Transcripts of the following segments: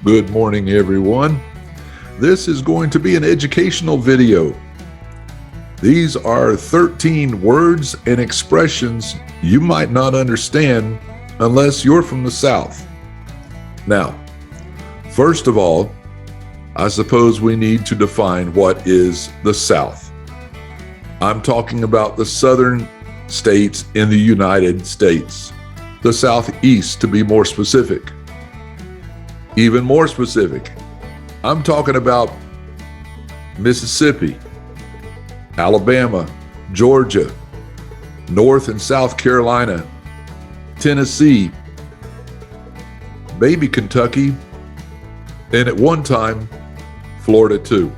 Good morning, everyone. This is going to be an educational video. These are 13 words and expressions you might not understand unless you're from the South. Now, first of all, I suppose we need to define what is the South. I'm talking about the southern states in the United States, the Southeast to be more specific. Even more specific, I'm talking about Mississippi, Alabama, Georgia, North and South Carolina, Tennessee, maybe Kentucky, and at one time, Florida too.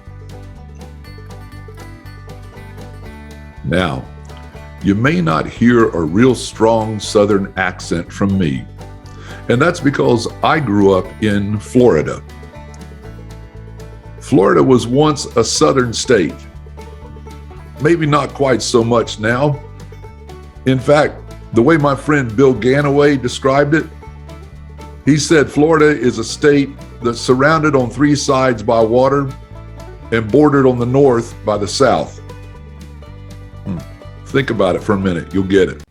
Now, you may not hear a real strong Southern accent from me, and that's because I grew up in Florida. Florida was once a southern state. Maybe not quite so much now. In fact, the way my friend Bill Ganaway described it, he said Florida is a state that's surrounded on three sides by water and bordered on the north by the south. Think about it for a minute, you'll get it.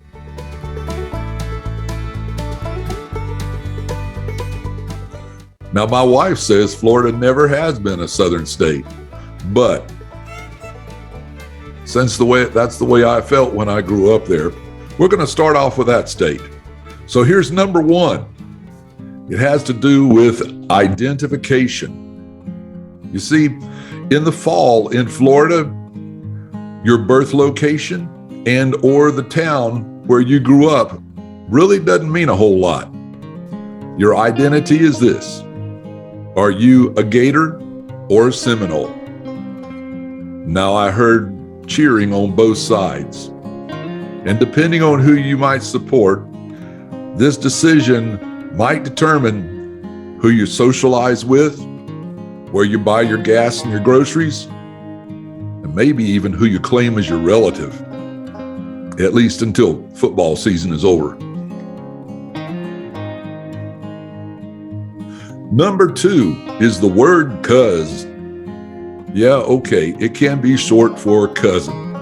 Now, my wife says Florida never has been a southern state, but since that's the way I felt when I grew up there, we're going to start off with that state. So here's number one. It has to do with identification. You see, in the fall in Florida, your birth location and or the town where you grew up really doesn't mean a whole lot. Your identity is this. Are you a Gator or a Seminole? Now, I heard cheering on both sides. And depending on who you might support, this decision might determine who you socialize with, where you buy your gas and your groceries, and maybe even who you claim as your relative, at least until football season is over. Number two is the word cuz. Yeah, okay, it can be short for cousin,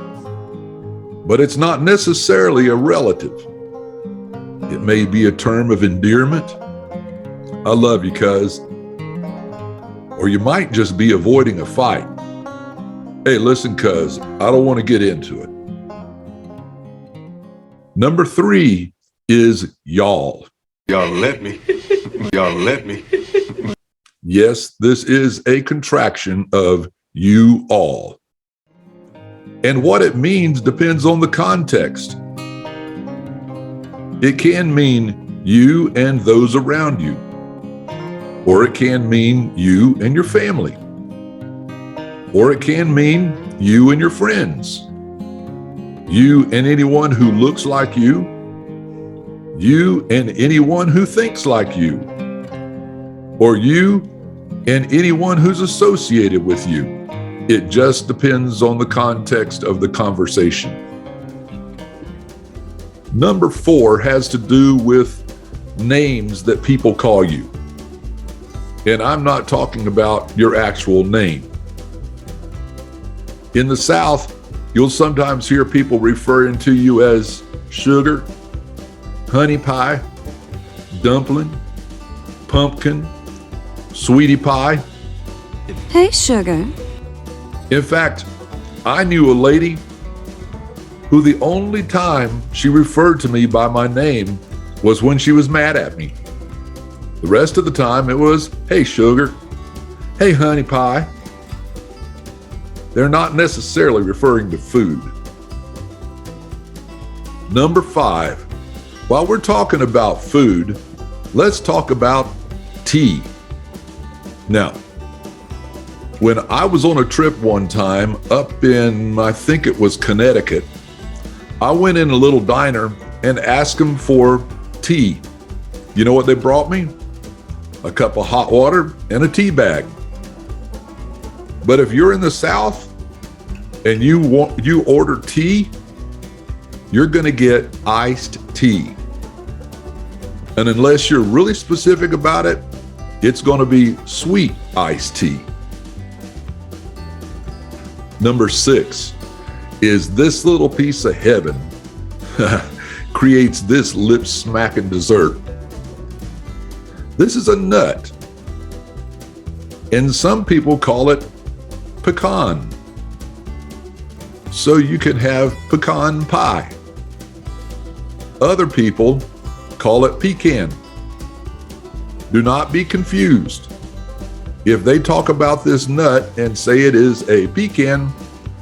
but it's not necessarily a relative. It may be a term of endearment. I love you, cuz. Or you might just be avoiding a fight. Hey, listen, cuz, I don't want to get into it. Number three is y'all. Y'all let me. Y'all let me. Yes, this is a contraction of you all. And what it means depends on the context. It can mean you and those around you, or it can mean you and your family, or it can mean you and your friends, you and anyone who looks like you, you and anyone who thinks like you, or you and anyone who's associated with you. It just depends on the context of the conversation. Number four has to do with names that people call you. And I'm not talking about your actual name. In the South, you'll sometimes hear people referring to you as sugar, honey pie, dumpling, pumpkin, sweetie pie. Hey, sugar. In fact, I knew a lady who the only time she referred to me by my name was when she was mad at me. The rest of the time it was, hey, sugar, hey, honey pie. They're not necessarily referring to food. Number five, while we're talking about food, let's talk about tea. Now, when I was on a trip one time up in, I think it was Connecticut, I went in a little diner and asked them for tea. You know what they brought me? A cup of hot water and a tea bag. But if you're in the South and you order tea, you're going to get iced tea. And unless you're really specific about it, It's going to be sweet iced tea. Number 6 is this little piece of heaven creates this lip-smacking dessert. This is a nut, and some people call it pecan. So you can have pecan pie. Other people call it pecan. Do not be confused. If they talk about this nut and say it is a pecan,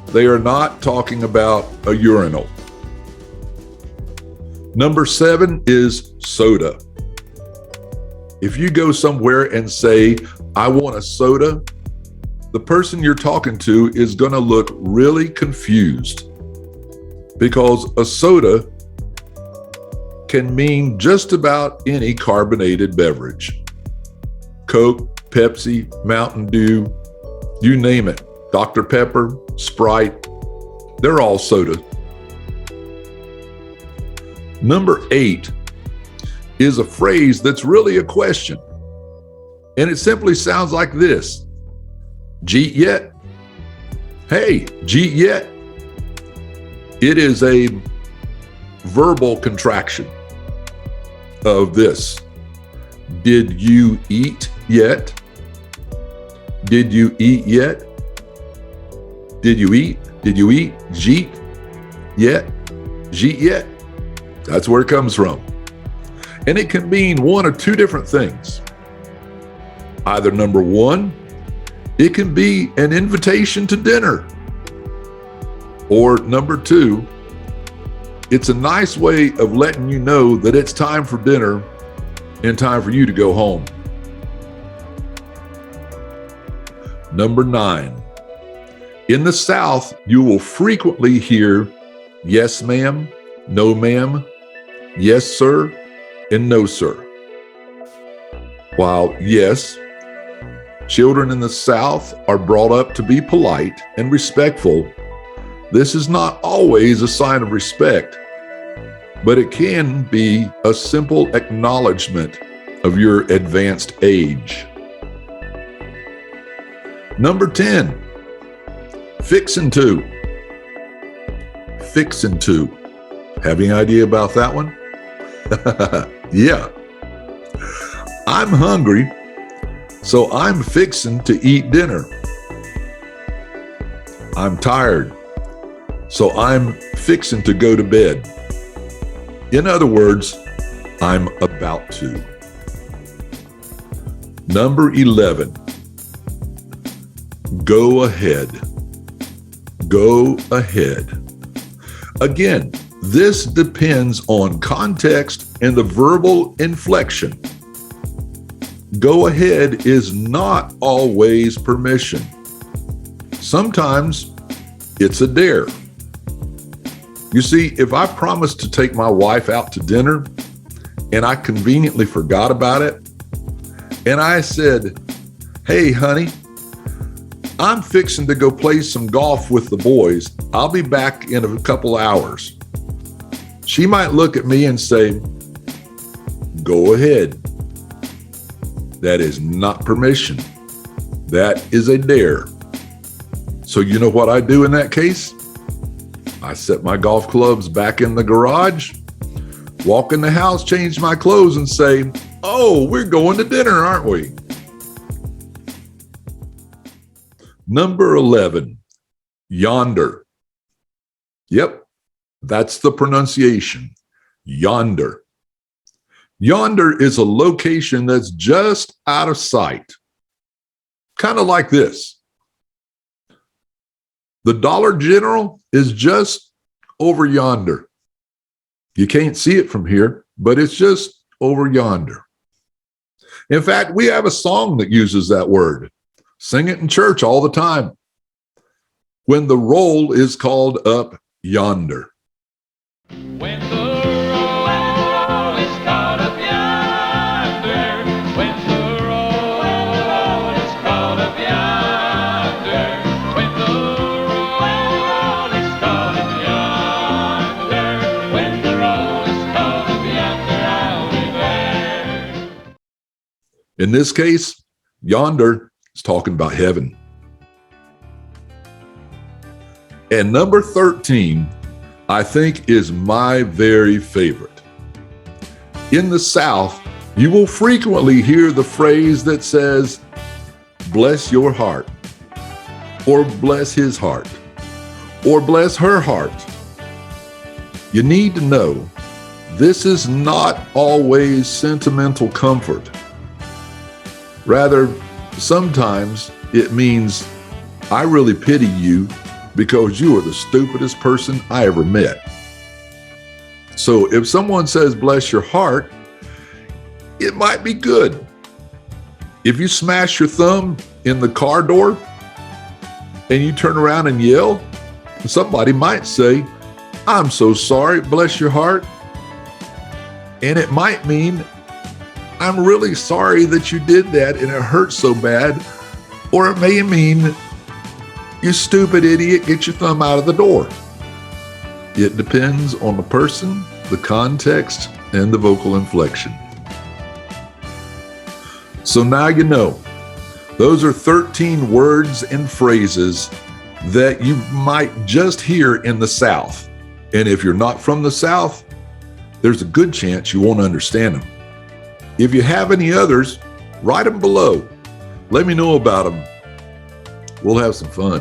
they are not talking about a urinal. Number 7 is soda. If you go somewhere and say, I want a soda, the person you're talking to is going to look really confused, because a soda can mean just about any carbonated beverage. Coke, Pepsi, Mountain Dew, you name it. Dr. Pepper, Sprite, they're all soda. Number 8 is a phrase that's really a question. And it simply sounds like this. Jeet yet? Hey, jeet yet? It is a verbal contraction of this. Did you eat yet? Did you eat yet? Did you eat? Did you eat? Jeet yet? Jeet yet? That's where it comes from. And it can mean one or two different things. Either number 1, it can be an invitation to dinner. Or number 2, it's a nice way of letting you know that it's time for dinner and time for you to go home. Number 9, in the South, you will frequently hear yes, ma'am, no, ma'am, yes, sir, and no, sir. While yes, children in the South are brought up to be polite and respectful, this is not always a sign of respect, but it can be a simple acknowledgement of your advanced age. Number 10, fixin' to. Fixin' to. Have any idea about that one? Yeah. I'm hungry, so I'm fixin' to eat dinner. I'm tired, so I'm fixin' to go to bed. In other words, I'm about to. Number 11, go ahead. Go ahead. Again, this depends on context and the verbal inflection. Go ahead is not always permission. Sometimes it's a dare. You see, if I promised to take my wife out to dinner and I conveniently forgot about it, and I said, hey, honey, I'm fixing to go play some golf with the boys. I'll be back in a couple hours. She might look at me and say, go ahead. That is not permission. That is a dare. So you know what I do in that case? I set my golf clubs back in the garage, walk in the house, change my clothes, and say, oh, we're going to dinner, aren't we? Number 11, yonder. Yep, that's the pronunciation, yonder. Yonder is a location that's just out of sight. Kind of like this. The Dollar General is just over yonder. You can't see it from here, but it's just over yonder. In fact, we have a song that uses that word. Sing it in church all the time. When the roll is called up yonder. When the roll is called up yonder, when the roll is called up yonder, when the roll is called up yonder, when the roll is called up yonder, I'll be there. In this case, yonder is talking about heaven. And number 13, I think, is my very favorite. In the South, you will frequently hear the phrase that says, bless your heart, or bless his heart, or bless her heart. You need to know this is not always sentimental comfort. Rather, sometimes it means I really pity you because you are the stupidest person I ever met. So if someone says, bless your heart, it might be good. If you smash your thumb in the car door and you turn around and yell, somebody might say, I'm so sorry, bless your heart. And it might mean, I'm really sorry that you did that and it hurts so bad. Or it may mean, you stupid idiot, get your thumb out of the door. It depends on the person, the context, and the vocal inflection. So now you know, those are 13 words and phrases that you might just hear in the South. And if you're not from the South, there's a good chance you won't understand them. If you have any others, write them below. Let me know about them. We'll have some fun.